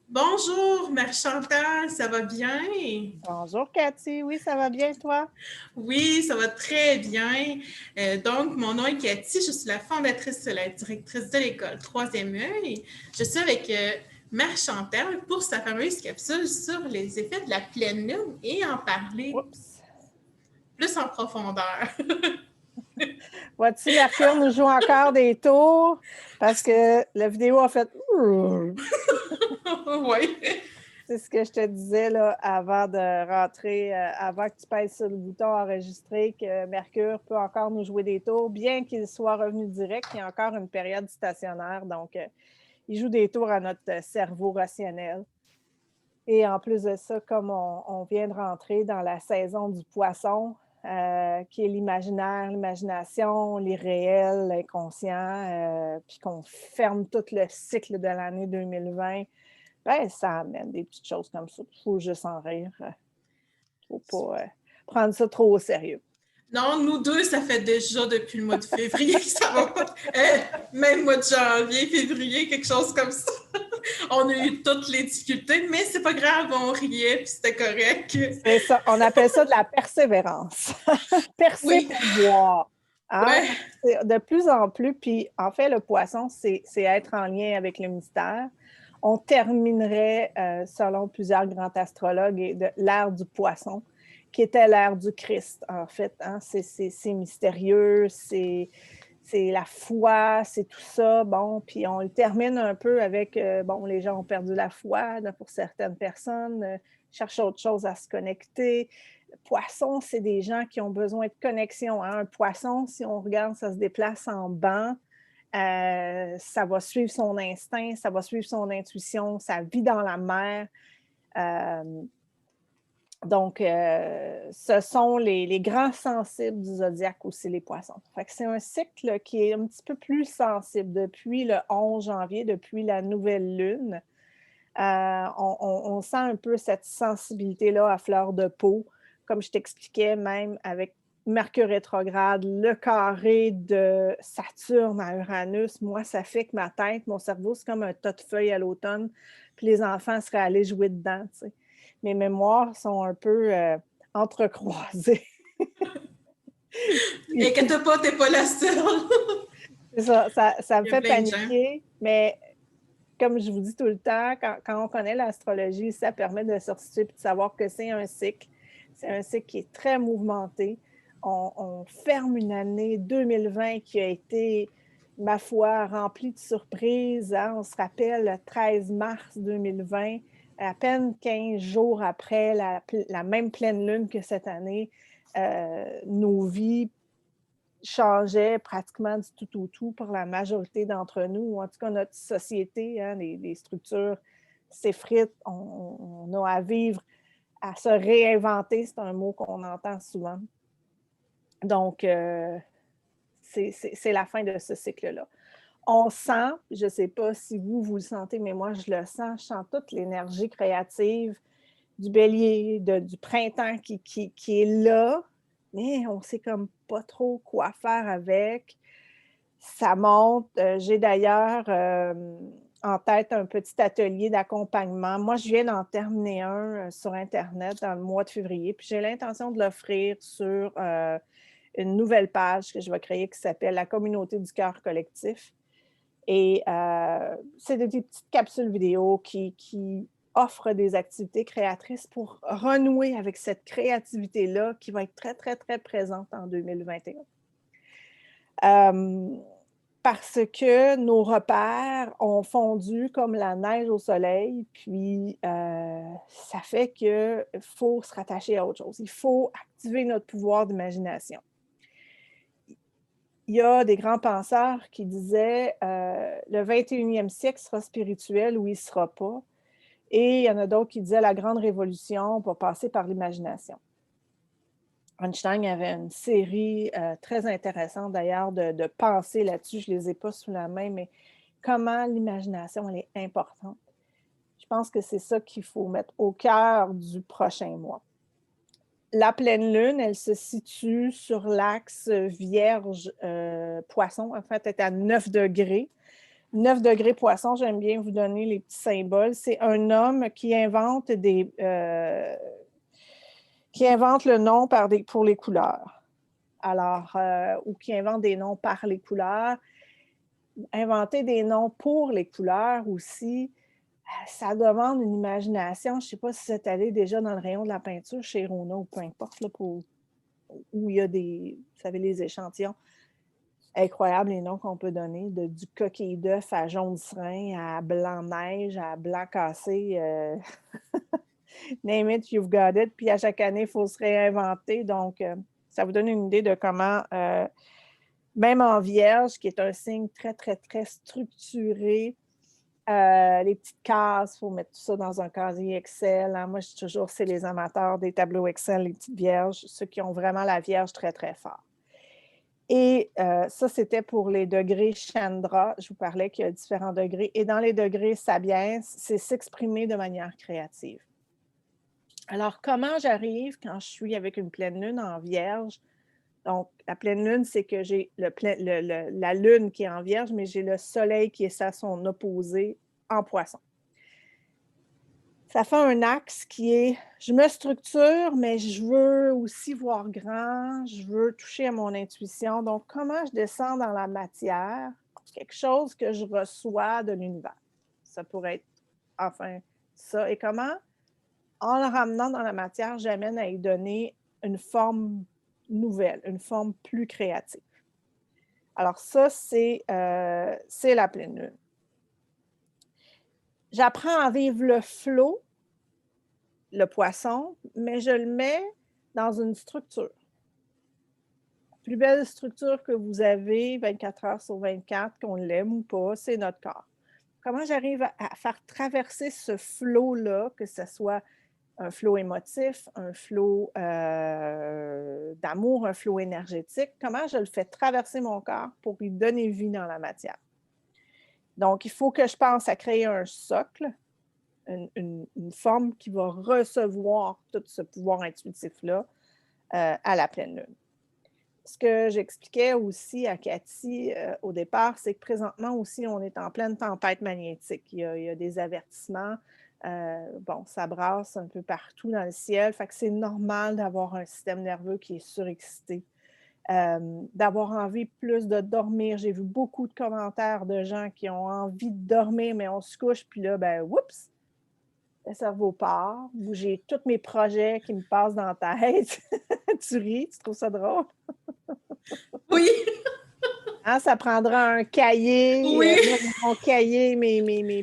Bonjour, Mère Chantal, ça va bien? Bonjour Cathy, oui, ça va bien toi? Oui, ça va très bien. Donc, mon nom est Cathy, je suis la fondatrice et la directrice de l'école Troisième œil. Je suis avec Mère Chantal pour sa fameuse capsule sur les effets de la pleine lune et en parler Oups. plus en profondeur. Vois-tu, Mercure nous joue encore des tours parce que la vidéo a fait. Oui. C'est ce que je te disais là, avant de rentrer, avant que tu pèses sur le bouton enregistrer, que Mercure peut encore nous jouer des tours, bien qu'il soit revenu direct, il y a encore une période stationnaire. Donc, il joue des tours à notre cerveau rationnel. Et en plus de ça, comme on vient de rentrer dans la saison du poisson, qui est l'imaginaire, l'imagination, l'irréel, l'inconscient, puis qu'on ferme tout le cycle de l'année 2020, ben, ça amène des petites choses comme ça. Il faut juste en rire. Il ne faut pas prendre ça trop au sérieux. Non, nous deux, ça fait déjà depuis le mois de février que ça va pas. Même mois de janvier, février, quelque chose comme ça. On a eu toutes les difficultés, mais c'est pas grave, on riait, puis c'était correct. C'est ça, on appelle ça de la persévérance. Percer Oui, pour voir. Hein? ouais. De plus en plus, puis en fait, le poisson, c'est être en lien avec le mystère. On terminerait, selon plusieurs grands astrologues, de l'ère du poisson, qui était l'ère du Christ, en fait. Hein? C'est mystérieux, c'est la foi, c'est tout ça. Bon, puis on le termine un peu avec, bon, les gens ont perdu la foi là, pour certaines personnes, cherchent autre chose à se connecter. Le poisson, c'est des gens qui ont besoin de connexion. Hein? Un poisson, si on regarde, ça se déplace en banc. Ça va suivre son instinct, ça va suivre son intuition, ça vit dans la mer. Donc, ce sont les grands sensibles du zodiaque aussi, les poissons. Fait que c'est un cycle qui est un petit peu plus sensible depuis le 11 janvier, depuis la nouvelle lune. On sent un peu cette sensibilité-là à fleur de peau, comme je t'expliquais, même avec Mercure rétrograde, le carré de Saturne à Uranus. Moi, ça fait que ma tête, mon cerveau, c'est comme un tas de feuilles à l'automne, puis les enfants seraient allés jouer dedans. Tu sais. Mes mémoires sont un peu entrecroisées. Inquiète pas, t'es pas la seule. Ça me Il y a fait plein de gens. paniquer, mais comme je vous dis tout le temps, quand on connaît l'astrologie, ça permet de se resituer et de savoir que c'est un cycle. C'est un cycle qui est très mouvementé. On ferme une année 2020 qui a été, ma foi, remplie de surprises. Hein? On se rappelle le 13 mars 2020, à peine 15 jours après la même pleine lune que cette année, nos vies changeait pratiquement du tout au tout pour la majorité d'entre nous, ou en tout cas notre société, hein, les structures s'effritent, on a à vivre, à se réinventer, c'est un mot qu'on entend souvent. Donc, c'est la fin de ce cycle-là. On sent, je ne sais pas si vous le sentez, mais moi je le sens, je sens toute l'énergie créative du bélier, du printemps qui est là, mais on ne sait comme pas trop quoi faire avec. Ça monte. J'ai d'ailleurs en tête un petit atelier d'accompagnement. Moi, je viens d'en terminer un sur Internet dans le mois de février, puis j'ai l'intention de l'offrir sur une nouvelle page que je vais créer qui s'appelle La communauté du cœur collectif. Et c'est des petites capsules vidéo qui offrent des activités créatrices pour renouer avec cette créativité-là qui va être très, très, très présente en 2021. Parce que nos repères ont fondu comme la neige au soleil, puis ça fait qu'il faut se rattacher à autre chose. Il faut activer notre pouvoir d'imagination. Il y a des grands penseurs qui disaient le 21e siècle sera spirituel ou il ne sera pas. Et il y en a d'autres qui disaient la grande révolution va passer par l'imagination. Einstein avait une série très intéressante d'ailleurs de pensées là-dessus. Je ne les ai pas sous la main, mais comment l'imagination elle est importante. Je pense que c'est ça qu'il faut mettre au cœur du prochain mois. La pleine lune, elle se situe sur l'axe Vierge-Poisson. En fait, elle est à 9 degrés. 9 degrés poisson, j'aime bien vous donner les petits symboles. C'est un homme qui invente le nom pour les couleurs. Alors, ou qui invente des noms par les couleurs. Inventer des noms pour les couleurs aussi, ça demande une imagination. Je ne sais pas si vous êtes allé déjà dans le rayon de la peinture chez Rona ou peu importe, là, où il y a vous savez, les échantillons. Incroyable les noms qu'on peut donner, du coquille d'œuf à jaune serein, à blanc neige, à blanc cassé. Name it, you've got it. Puis à chaque année, il faut se réinventer. Donc, ça vous donne une idée de comment, même en vierge, qui est un signe très, très, très structuré, les petites cases, il faut mettre tout ça dans un casier Excel. Hein. Moi, je dis toujours, c'est les amateurs des tableaux Excel, les petites vierges, ceux qui ont vraiment la vierge très, très fort. Et ça, c'était pour les degrés Chandra. Je vous parlais qu'il y a différents degrés. Et dans les degrés Sabiens, c'est s'exprimer de manière créative. Alors, comment j'arrive quand je suis avec une pleine lune en vierge? Donc, la pleine lune, c'est que j'ai la lune qui est en vierge, mais j'ai le soleil qui est à son opposé en poisson. Ça fait un axe qui est, je me structure, mais je veux aussi voir grand, je veux toucher à mon intuition. Donc, comment je descends dans la matière? Quelque chose que je reçois de l'univers. Ça pourrait être, enfin, ça. Et comment, en le ramenant dans la matière, j'amène à y donner une forme nouvelle, une forme plus créative. Alors ça, c'est la pleine lune. J'apprends à vivre le flot, le poisson, mais je le mets dans une structure. La plus belle structure que vous avez 24 heures sur 24, qu'on l'aime ou pas, c'est notre corps. Comment j'arrive à faire traverser ce flot-là, que ce soit un flot émotif, un flot d'amour, un flot énergétique, comment je le fais traverser mon corps pour lui donner vie dans la matière? Donc, il faut que je pense à créer un socle, une forme qui va recevoir tout ce pouvoir intuitif-là à la pleine lune. Ce que j'expliquais aussi à Cathy au départ, c'est que présentement aussi, on est en pleine tempête magnétique. Il y a des avertissements. Bon, ça brasse un peu partout dans le ciel. Fait que c'est normal d'avoir un système nerveux qui est surexcité. D'avoir envie plus de dormir. J'ai vu beaucoup de commentaires de gens qui ont envie de dormir, mais on se couche, puis là, ben, oups, le cerveau part. J'ai tous mes projets qui me passent dans la tête. Tu ris, tu trouves ça drôle? Oui. Hein, ça prendra un cahier. Oui. Moi, j'ai mon cahier,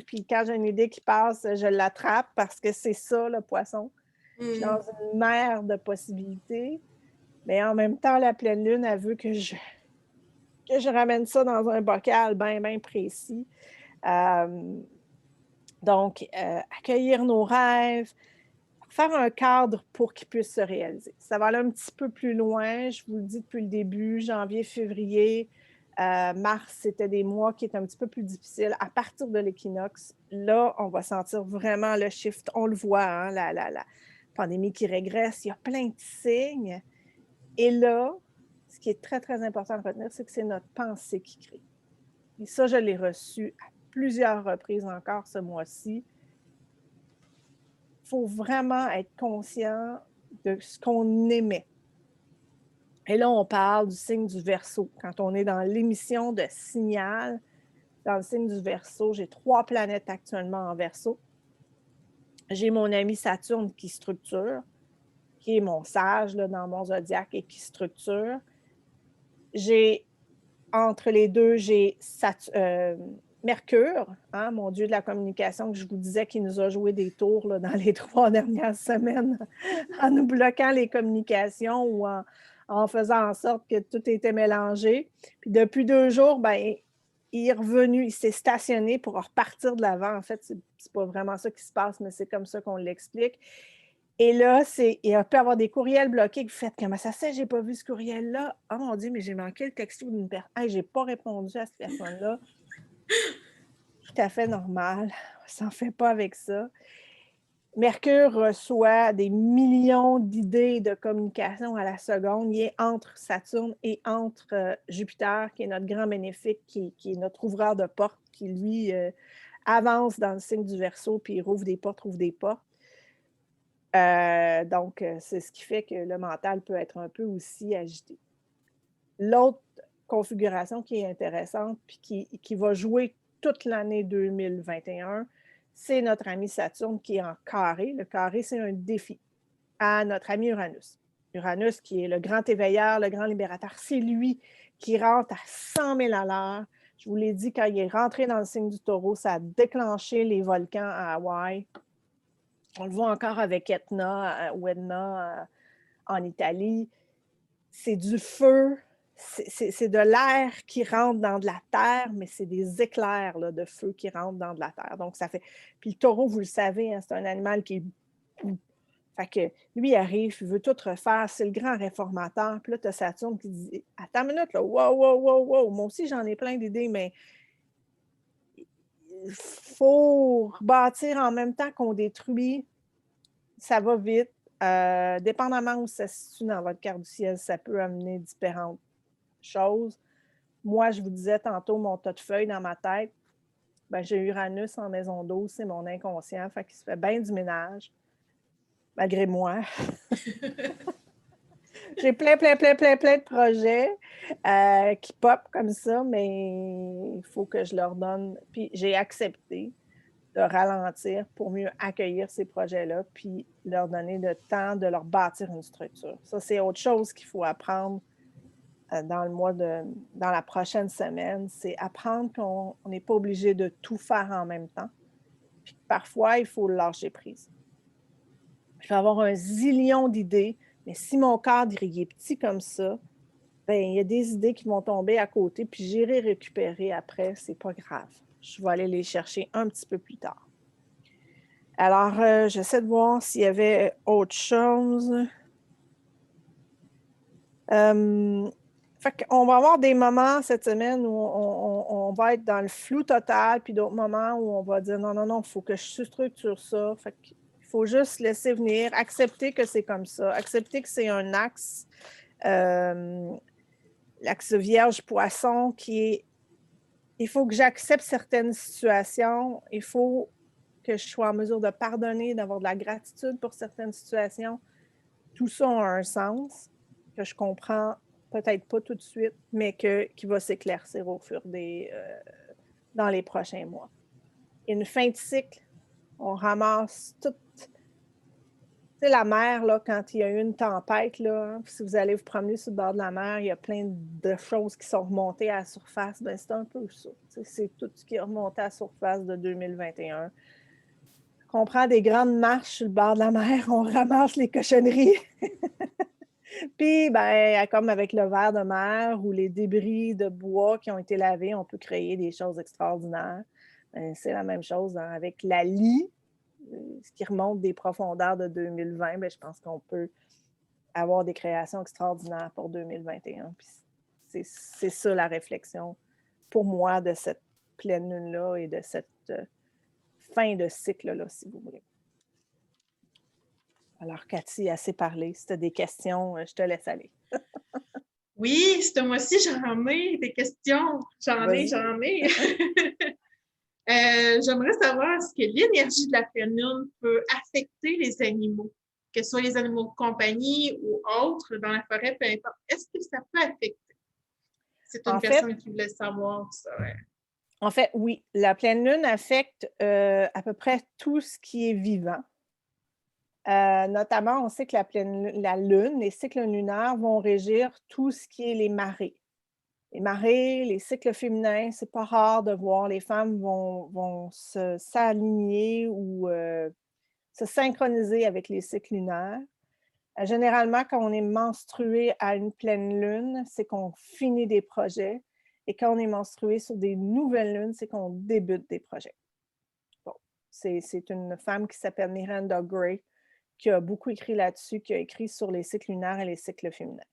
puis quand j'ai une idée qui passe, je l'attrape parce que c'est ça, le poisson. Je suis dans une mer de possibilités. Mais en même temps, la pleine lune, elle veut que je ramène ça dans un bocal bien, bien précis. Donc, accueillir nos rêves, faire un cadre pour qu'ils puissent se réaliser. Ça va aller un petit peu plus loin, je vous le dis depuis le début, janvier, février, mars, c'était des mois qui étaient un petit peu plus difficiles. À partir de l'équinoxe, là, on va sentir vraiment le shift. On le voit, hein, la pandémie qui régresse, il y a plein de signes. Et là, ce qui est très, très important à retenir, c'est que c'est notre pensée qui crée. Et ça, je l'ai reçu à plusieurs reprises encore ce mois-ci. Il faut vraiment être conscient de ce qu'on émet. Et là, on parle du signe du Verseau. Quand on est dans l'émission de signal, dans le signe du Verseau, j'ai 3 planètes actuellement en Verseau. J'ai mon ami Saturne qui structure, qui est mon sage là, dans mon zodiaque et qui structure. J'ai, entre les deux, j'ai Mercure, hein, mon dieu de la communication, que je vous disais qui nous a joué des tours là, dans les 3 dernières semaines en nous bloquant les communications ou en faisant en sorte que tout était mélangé. Puis depuis 2 jours, ben, il est revenu, il s'est stationné pour repartir de l'avant. En fait, c'est pas vraiment ça qui se passe, mais c'est comme ça qu'on l'explique. Et là, il peut y avoir des courriels bloqués que vous faites comment ça se fait, j'ai pas vu ce courriel-là. Oh mon Dieu, mais j'ai manqué le texto d'une personne. Hey, j'ai pas répondu à cette personne-là. Tout à fait normal. On s'en fait pas avec ça. Mercure reçoit des millions d'idées de communication à la seconde. Il est entre Saturne et entre Jupiter, qui est notre grand bénéfique, qui est notre ouvreur de portes, qui, lui, avance dans le signe du Verseau, puis il rouvre des portes, rouvre des portes. Donc, c'est ce qui fait que le mental peut être un peu aussi agité. L'autre configuration qui est intéressante, puis qui va jouer toute l'année 2021, c'est notre ami Saturne qui est en carré. Le carré, c'est un défi à notre ami Uranus. Uranus, qui est le grand éveilleur, le grand libérateur, c'est lui qui rentre à 100 000 à l'heure. Je vous l'ai dit, quand il est rentré dans le signe du Taureau, ça a déclenché les volcans à Hawaï. On le voit encore avec Etna ou Etna en Italie. C'est du feu, c'est de l'air qui rentre dans de la terre, mais c'est des éclairs là, de feu qui rentrent dans de la terre. Donc, ça fait... Puis le taureau, vous le savez, hein, c'est un animal qui est... Fait que lui, il arrive, il veut tout refaire, c'est le grand réformateur. Puis là, tu as Saturne qui dit « Attends une minute, là, wow, moi aussi, j'en ai plein d'idées, mais il faut bâtir en même temps qu'on détruit. Ça va vite. Dépendamment où ça se situe dans votre carte du ciel, ça peut amener différentes choses. Moi, je vous disais tantôt mon tas de feuilles dans ma tête. Ben, j'ai Uranus en maison 12, c'est mon inconscient, fait qu'il se fait bien du ménage, malgré moi. J'ai plein de projets qui pop comme ça, mais il faut que je leur donne. Puis j'ai accepté de ralentir pour mieux accueillir ces projets-là, puis leur donner le temps de leur bâtir une structure. Ça, c'est autre chose qu'il faut apprendre dans la prochaine semaine, c'est apprendre qu'on n'est pas obligé de tout faire en même temps. Puis parfois, il faut lâcher prise. Je vais avoir un zillion d'idées, mais si mon cadre est petit comme ça, ben, il y a des idées qui vont tomber à côté, puis j'irai récupérer après, c'est pas grave. Je vais aller les chercher un petit peu plus tard. Alors, j'essaie de voir s'il y avait autre chose. Fait qu'on va avoir des moments cette semaine où on va être dans le flou total, puis d'autres moments où on va dire non, il faut que je structure ça. Fait qu'il faut juste laisser venir, accepter que c'est comme ça, accepter que c'est un axe, l'axe Vierge-Poisson qui est. Il faut que j'accepte certaines situations, il faut que je sois en mesure de pardonner, d'avoir de la gratitude pour certaines situations. Tout ça a un sens que je comprends peut-être pas tout de suite, mais qui va s'éclaircir au fur dans les prochains mois. Une fin de cycle, on ramasse tout. Tu sais, la mer, là, quand il y a eu une tempête, là, si vous allez vous promener sur le bord de la mer, il y a plein de choses qui sont remontées à la surface. Ben, c'est un peu ça. C'est tout ce qui est remonté à la surface de 2021. On prend des grandes marches sur le bord de la mer, on ramasse les cochonneries. Puis, ben, comme avec le verre de mer ou les débris de bois qui ont été lavés, on peut créer des choses extraordinaires. Ben, c'est la même chose avec la lie, ce qui remonte des profondeurs de 2020. Ben, je pense qu'on peut avoir des créations extraordinaires pour 2021. Puis c'est ça la réflexion pour moi de cette pleine lune-là et de cette fin de cycle-là, si vous voulez. Alors, Cathy, assez parlé. Si tu as des questions, je te laisse aller. Oui, moi aussi, j'en ai des questions. J'en ai. J'aimerais savoir est-ce que l'énergie de la pleine lune peut affecter les animaux, que ce soit les animaux de compagnie ou autres dans la forêt, peu importe. Est-ce que ça peut affecter? C'est une personne qui voulait savoir ça. Ouais. En fait, oui. La pleine lune affecte à peu près tout ce qui est vivant. Notamment, on sait que la lune, les cycles lunaires vont régir tout ce qui est les marées. Les marées, les cycles féminins, c'est pas rare de voir les femmes vont s'aligner ou se synchroniser avec les cycles lunaires. Généralement, quand on est menstrué à une pleine lune, c'est qu'on finit des projets. Et quand on est menstrué sur des nouvelles lunes, c'est qu'on débute des projets. Bon, c'est une femme qui s'appelle Miranda Gray qui a beaucoup écrit là-dessus, qui a écrit sur les cycles lunaires et les cycles féminins.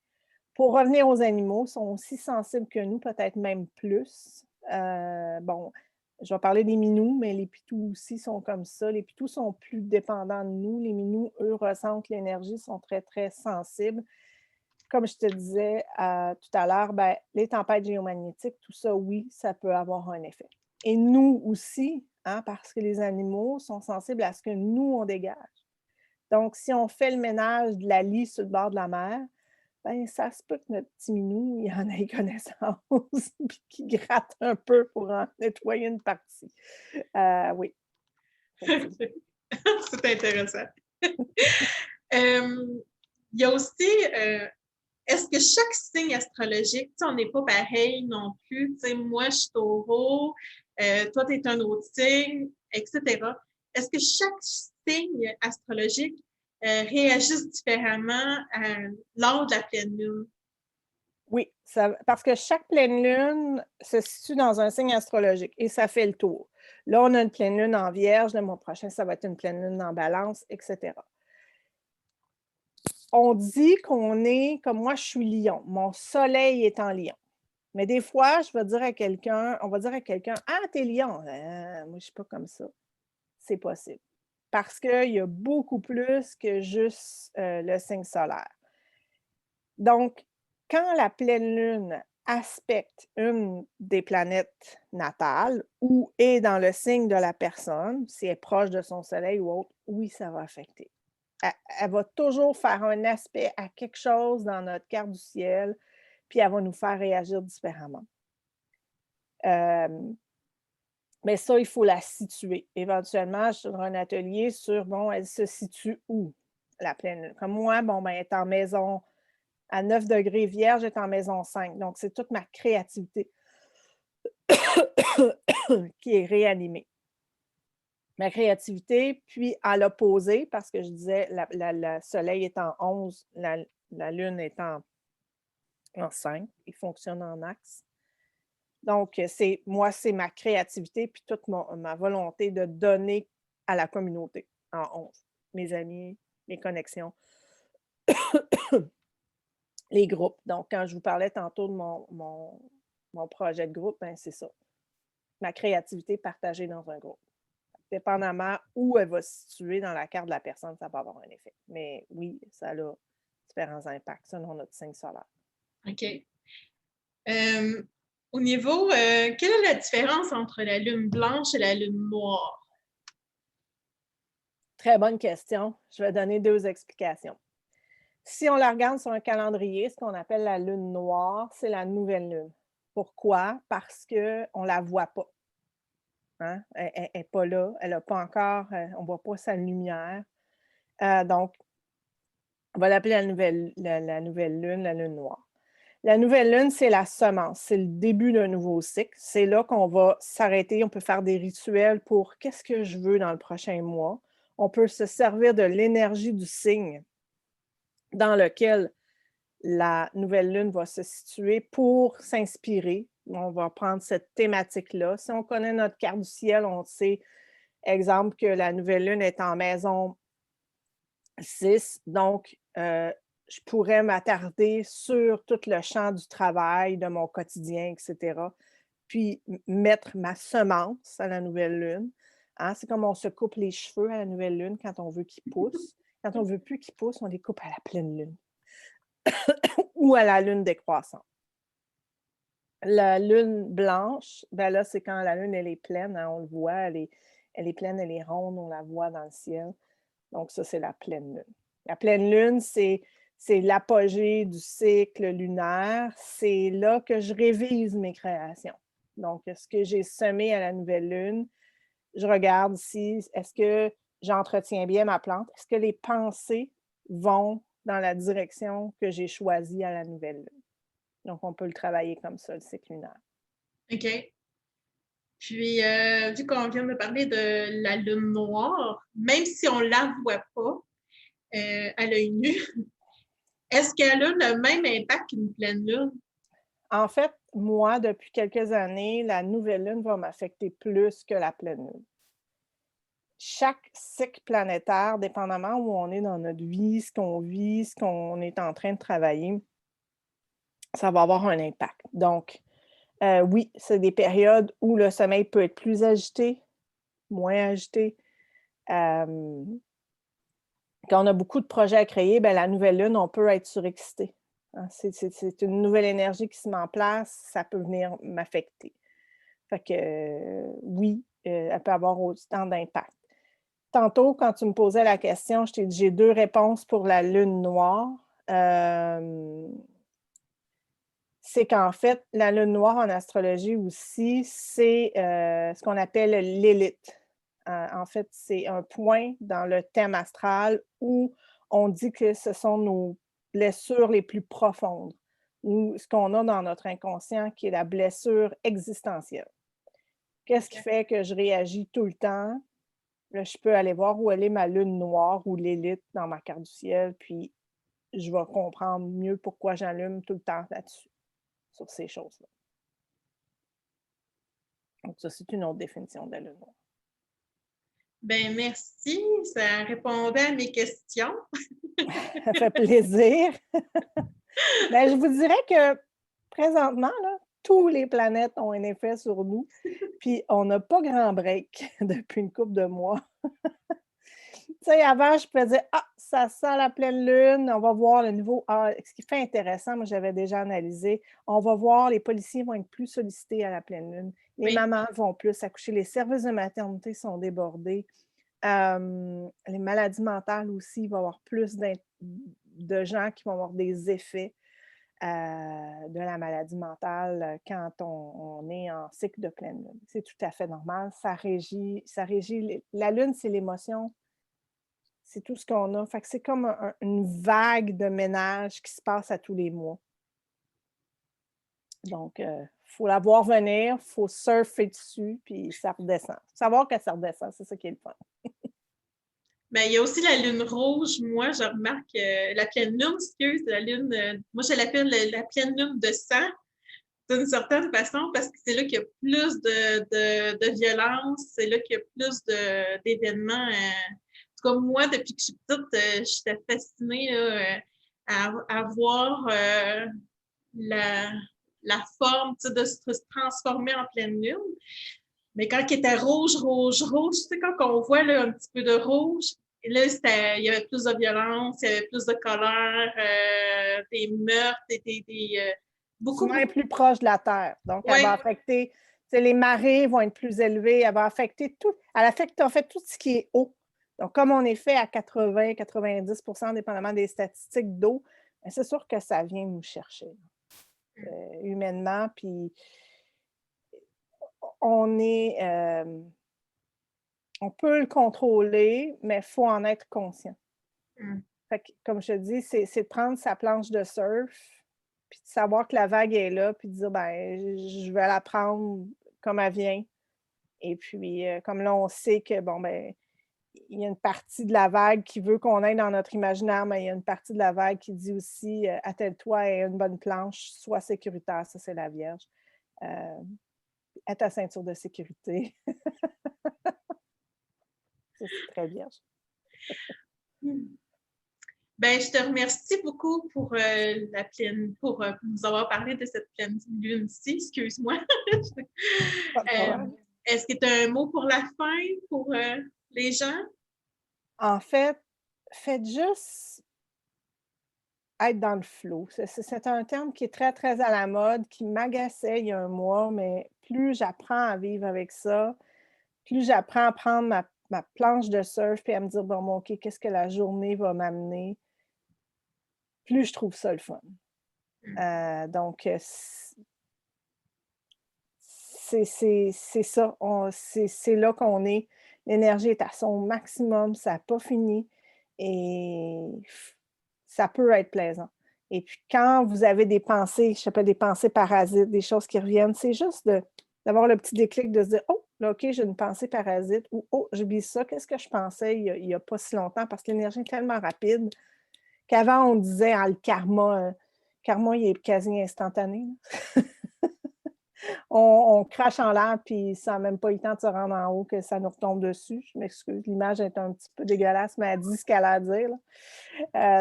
Pour revenir aux animaux, ils sont aussi sensibles que nous, peut-être même plus. Bon, je vais parler des minous, mais les pitous aussi sont comme ça. Les pitous sont plus dépendants de nous. Les minous, eux, ressentent l'énergie, sont très, très sensibles. Comme je te disais tout à l'heure, ben, les tempêtes géomagnétiques, tout ça, oui, ça peut avoir un effet. Et nous aussi, hein, parce que les animaux sont sensibles à ce que nous, on dégage. Donc, si on fait le ménage de la lie sur le bord de la mer, ben, ça se peut que notre petit minou, il en ait connaissance, puis qu'il gratte un peu pour en nettoyer une partie. Oui, effectivement. C'est intéressant. Il y a aussi, est-ce que chaque signe astrologique, tu sais, on n'est pas pareil non plus, tu sais, moi je suis taureau, toi tu es un autre signe, etc. Est-ce que chaque signe astrologique réagisse différemment lors de la pleine lune? Oui, parce que chaque pleine lune se situe dans un signe astrologique et ça fait le tour. Là, on a une pleine lune en Vierge, le mois prochain, ça va être une pleine lune en Balance, etc. On dit qu'on est, comme moi, je suis Lion, mon soleil est en Lion. Mais des fois, on va dire à quelqu'un, ah, t'es Lion. Moi, je ne suis pas comme ça. C'est possible. Parce qu'il y a beaucoup plus que juste le signe solaire. Donc, quand la pleine lune aspecte une des planètes natales ou est dans le signe de la personne, si elle est proche de son soleil ou autre, oui, ça va affecter. Elle va toujours faire un aspect à quelque chose dans notre carte du ciel, puis elle va nous faire réagir différemment. Mais ça, il faut la situer. Éventuellement, je donnerai un atelier sur, bon, elle se situe où, la pleine lune? Comme moi, bon, ben, elle est en maison à 9 degrés Vierge, elle est en maison 5. Donc, c'est toute ma créativité qui est réanimée. Ma créativité, puis à l'opposé, parce que je disais, le soleil est en 11, la lune est en 5, il fonctionne en axe. Donc, moi, c'est ma créativité, puis toute ma volonté de donner à la communauté en 11. Mes amis, mes connexions, les groupes. Donc, quand je vous parlais tantôt de mon projet de groupe, ben, c'est ça. Ma créativité partagée dans un groupe. Dépendamment où elle va se situer dans la carte de la personne, ça va avoir un effet. Mais oui, ça a différents impacts selon notre signe solaire. OK. Au niveau, quelle est la différence entre la lune blanche et la lune noire? Très bonne question. Je vais donner 2 explications. Si on la regarde sur un calendrier, ce qu'on appelle la lune noire, c'est la nouvelle lune. Pourquoi? Parce qu'on ne la voit pas. Hein? Elle n'est pas là, elle n'a pas encore, on ne voit pas sa lumière. Donc, on va l'appeler la nouvelle lune, la lune noire. La nouvelle lune, c'est la semence, c'est le début d'un nouveau cycle. C'est là qu'on va s'arrêter, on peut faire des rituels pour qu'est-ce que je veux dans le prochain mois. On peut se servir de l'énergie du signe dans lequel la nouvelle lune va se situer pour s'inspirer. On va prendre cette thématique-là. Si on connaît notre carte du ciel, on sait, exemple, que la nouvelle lune est en maison 6. Donc, je pourrais m'attarder sur tout le champ du travail, de mon quotidien, etc. Puis mettre ma semence à la nouvelle lune. Hein? C'est comme on se coupe les cheveux à la nouvelle lune quand on veut qu'ils poussent. Quand on ne veut plus qu'ils poussent, on les coupe à la pleine lune ou à la lune décroissante. La lune blanche, ben là, c'est quand la lune elle est pleine, hein, on le voit, elle est pleine, elle est ronde, on la voit dans le ciel. Donc, ça, c'est la pleine lune. La pleine lune, c'est l'apogée du cycle lunaire. C'est là que je révise mes créations. Donc, ce que j'ai semé à la nouvelle lune, je regarde si, est-ce que j'entretiens bien ma plante? Est-ce que les pensées vont dans la direction que j'ai choisie à la nouvelle lune? Donc, on peut le travailler comme ça, le cycle lunaire. OK. Puis, vu qu'on vient de parler de la lune noire, même si on ne la voit pas à l'œil nu, est-ce qu'elle a le même impact qu'une pleine lune? En fait, moi, depuis quelques années, la nouvelle lune va m'affecter plus que la pleine lune. Chaque cycle planétaire, dépendamment où on est dans notre vie, ce qu'on vit, ce qu'on est en train de travailler, ça va avoir un impact. Donc, Oui, c'est des périodes où le sommeil peut être plus agité, moins agité. Quand on a beaucoup de projets à créer, ben, la nouvelle lune, on peut être surexcité. Hein. C'est une nouvelle énergie qui se met en place, ça peut venir m'affecter. Fait que oui, elle peut avoir autant d'impact. Tantôt, quand tu me posais la question, je t'ai dit j'ai 2 réponses pour la lune noire. C'est qu'en fait, la lune noire en astrologie aussi, c'est ce qu'on appelle l'élite. En fait, c'est un point dans le thème astral où on dit que ce sont nos blessures les plus profondes, ou ce qu'on a dans notre inconscient qui est la blessure existentielle. Qu'est-ce qui fait que je réagis tout le temps? Là, je peux aller voir où elle est ma lune noire ou l'élite dans ma carte du ciel, puis je vais comprendre mieux pourquoi j'allume tout le temps là-dessus, sur ces choses-là. Donc, ça, c'est une autre définition de la lune noire. Ben merci, ça répondait à mes questions. Ça fait plaisir. Ben, je vous dirais que présentement, là, tous les planètes ont un effet sur nous, puis on n'a pas grand break depuis une couple de mois. Tu sais, avant, je pouvais dire, ah, ça sent la pleine lune, on va voir le niveau. Ah, ce qui fait intéressant, moi, j'avais déjà analysé, on va voir, les policiers vont être plus sollicités à la pleine lune, les Oui. mamans vont plus accoucher, les services de maternité sont débordés, les maladies mentales aussi, il va y avoir plus de gens qui vont avoir des effets de la maladie mentale quand on est en cycle de pleine lune. C'est tout à fait normal, ça régit la lune, c'est l'émotion. C'est tout ce qu'on a. Fait que c'est comme une vague de ménage qui se passe à tous les mois. Donc, il faut la voir venir, il faut surfer dessus, puis ça redescend. Faut savoir que ça redescend, c'est ça qui est le fun. Ben, il y a aussi la lune rouge. Moi, je remarque la pleine lune, excuse, la lune, moi, je l'appelle la pleine lune de sang, d'une certaine façon, parce que c'est là qu'il y a plus de violence, c'est là qu'il y a plus d'événements. En tout cas, moi, depuis que je suis petite, j'étais fascinée là, à voir la forme de se transformer en pleine lune. Mais quand il était rouge, rouge, rouge, tu sais, quand on voit là, un petit peu de rouge, et là, il y avait plus de violence, il y avait plus de colère, des meurtres, beaucoup, Souvent, elle est beaucoup. plus proche de la Terre. Donc, elle Oui, va affecter, les marées vont être plus élevées, elle va affecter tout. Elle affecte en fait tout ce qui est eau. Donc, comme on est fait à 80-90%, dépendamment des statistiques d'eau, c'est sûr que ça vient nous chercher humainement. Puis, on peut le contrôler, mais il faut en être conscient. Fait que, comme je te dis, c'est de prendre sa planche de surf, puis de savoir que la vague est là, puis de dire, ben, je vais la prendre comme elle vient. Et puis, comme là, on sait que, bon, ben, il y a une partie de la vague qui veut qu'on aille dans notre imaginaire, mais il y a une partie de la vague qui dit aussi, attelle-toi à une bonne planche, sois sécuritaire, ça, c'est la Vierge. À ta ceinture de sécurité. Ça, c'est très Vierge. Ben, je te remercie beaucoup pour pour nous avoir parlé de cette pleine lune-ci. Excuse-moi. Pas de problème. Est-ce que tu as un mot pour la fin pour les gens? En fait, faites juste être dans le flow. C'est un terme qui est très, très à la mode, qui m'agaçait il y a un mois, mais plus j'apprends à vivre avec ça, plus j'apprends à prendre ma planche de surf et à me dire, bon, OK, qu'est-ce que la journée va m'amener, plus je trouve ça le fun. Donc, c'est ça. C'est là qu'on est. L'énergie est à son maximum, ça n'a pas fini et ça peut être plaisant. Et puis, quand vous avez des pensées, je s'appelle des pensées parasites, des choses qui reviennent, c'est juste d'avoir le petit déclic de se dire, oh, là, OK, j'ai une pensée parasite ou oh, j'oublie ça. Qu'est-ce que je pensais il n'y a pas si longtemps? Parce que l'énergie est tellement rapide qu'avant, on disait, le karma, il est quasi instantané. On crache en l'air, puis ça n'a même pas eu le temps de se rendre en haut que ça nous retombe dessus. Je m'excuse, l'image est un petit peu dégueulasse, mais elle dit ce qu'elle a à dire.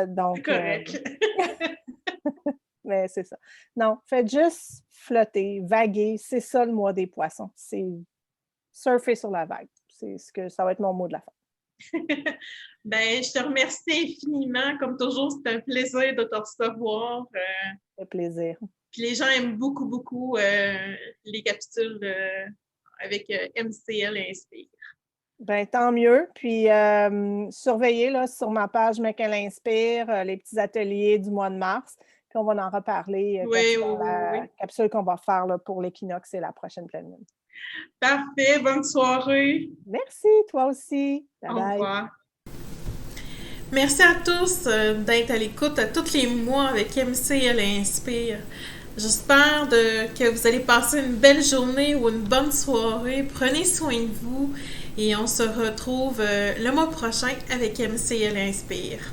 Donc, C'est correct. mais c'est ça. Non, faites juste flotter, vaguer. C'est ça le mois des poissons. C'est surfer sur la vague. Ça va être mon mot de la fin. Ben, je te remercie infiniment. Comme toujours, c'est un plaisir de te recevoir. Ça fait plaisir. Puis les gens aiment beaucoup, beaucoup les capsules avec MCL et Inspire. Ben, tant mieux. Puis, surveillez là, sur ma page Mais qu'elle inspire, les petits ateliers du mois de mars. Puis, on va en reparler dans la capsule qu'on va faire là, pour l'équinoxe et la prochaine pleine lune. Parfait. Bonne soirée. Merci, toi aussi. Bye bye. Au revoir. Merci à tous d'être à l'écoute à tous les mois avec MCL et Inspire. J'espère que vous allez passer une belle journée ou une bonne soirée. Prenez soin de vous et on se retrouve le mois prochain avec MCL Inspire.